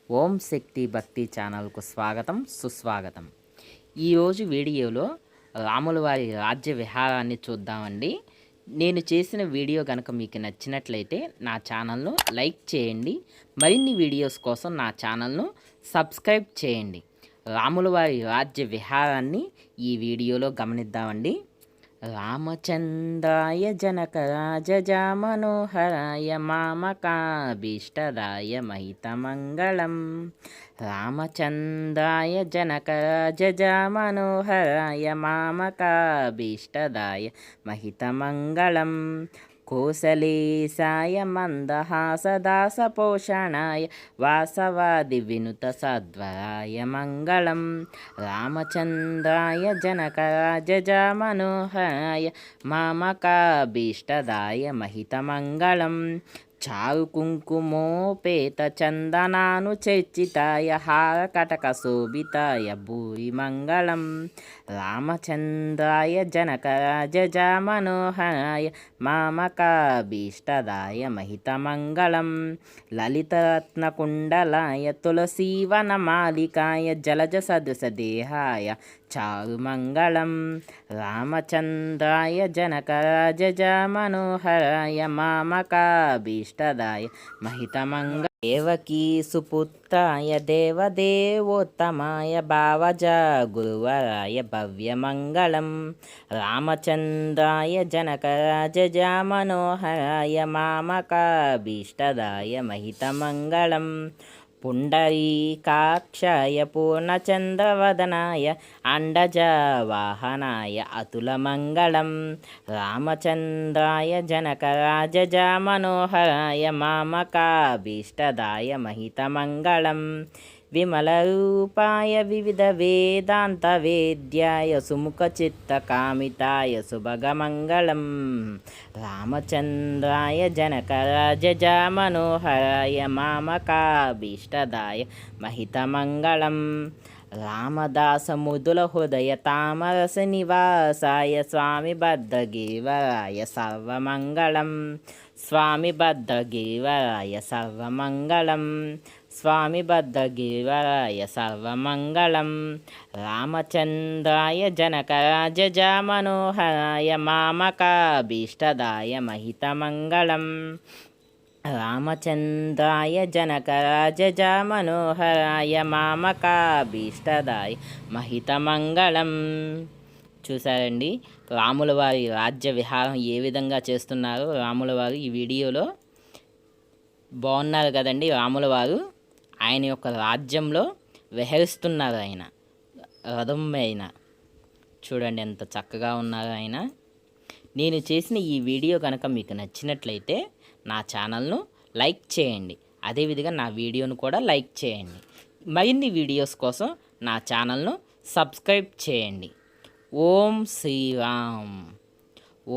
ఓం శక్తి భక్తి ఛానల్కు స్వాగతం సుస్వాగతం. ఈరోజు వీడియోలో రాముల వారి రాజ్య విహారాన్ని చూద్దామండి. నేను చేసిన వీడియో కనుక మీకు నచ్చినట్లయితే నా ఛానల్ను లైక్ చేయండి. మరిన్ని వీడియోస్ కోసం నా ఛానల్ను సబ్స్క్రైబ్ చేయండి. రాముల వారి రాజ్య విహారాన్ని ఈ వీడియోలో గమనిద్దామండి. రామచంద్రాయ జనకరాజజా మనోహరాయ మామకాభీష్టదాయ మహితమంగళం. రామచంద్రాయ జనకరాజజా మనోహరాయ మామకాభీష్టదాయ మహితమంగళం. కోసలేశాయ మందహాసదాసపోషణాయ వాసవాది వినుత సద్వరాయ మంగళం. రామచంద్రాయ జనకరాజజా మనోహరాయ మామకాభీష్టదాయ మహితమంగళం. చారు కుంకుమోపేత చందనాను చర్చితాయ హారకటక శోభితాయ భూరి మంగళం. రామచంద్రాయ జనకరాజజా మనోహరాయ మామకాభీష్టదాయ మహితమంగళం. లలితరత్నకుండలాయ తులసీవనమాలికాయ జలజ సదృశదేహాయ చారుమంగళం. రామచంద్రాయ జనకరాజజా మనోహరాయ మామకాభీష్టదాయ మహితమంగళం. దేవకీ సుపుత్రాయ దేవదేవోత్తమాయ భావజా గురువరాయ భవ్యమంగళం. రామచంద్రాయ జనకరాజజా మనోహరాయ మామకాభీష్టదాయ మహితమంగళం. పుండరీకాక్షాయ పూర్ణచంద్రవదనాయ అండజవాహనాయ అతులమంగళం. రామచంద్రాయ జనకరాజజా మనోహరాయ మామకాభీష్టదాయ మహితమంగళం. విమలరూపాయ వివిధ వేదాంత వేద్యాయ సుముఖచిత్తకామితాయ శుభగమంగళం. రామచంద్రాయ జనకరాజజా మనోహరాయ మామకాభీష్టదాయ మహితమంగళం. రామదాస మృదుల హృదయ తామరస నివాసాయ స్వామి బద్ధగిరివరాయ సర్వమంగళం. స్వామి బద్ధగిరివరాయ సర్వమంగళం. స్వామి బద్ధగిరివరాయ సర్వమంగళం. రామచంద్రాయ జనకరాజజా మనోహరాయ మామకాభీష్టదాయ మహితమంగళం. రామచంద్రాయ జనకరాజజా మనోహరాయ మామకాభీష్టదాయ మహితమంగళం. చూసారండి రాముల వారి రాజ్య విహారం ఏ విధంగా చేస్తున్నారు రాముల వారు ఈ వీడియోలో. బాగున్నారు కదండి రాముల వారు. ఆయన యొక్క రాజ్యంలో విహరిస్తున్నారు. ఆయన రథం పైన చూడండి ఎంత చక్కగా ఉన్నారు ఆయన. నేను చేసిన ఈ వీడియో కనుక మీకు నచ్చినట్లయితే నా ఛానల్ను లైక్ చేయండి. అదేవిధంగా నా వీడియోను కూడా లైక్ చేయండి. మరిన్ని వీడియోస్ కోసం నా ఛానల్ను సబ్స్క్రైబ్ చేయండి. ఓం శ్రీరామ్.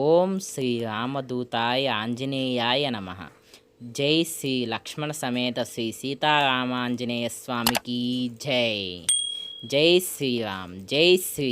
ఓం శ్రీరామదూతాయ ఆంజనేయాయ నమః. జై శ్రీ లక్ష్మణ సమేత శ్రీ సీతారామాంజనేయ స్వామికి జై. జై శ్రీరామ్. జై శ్రీ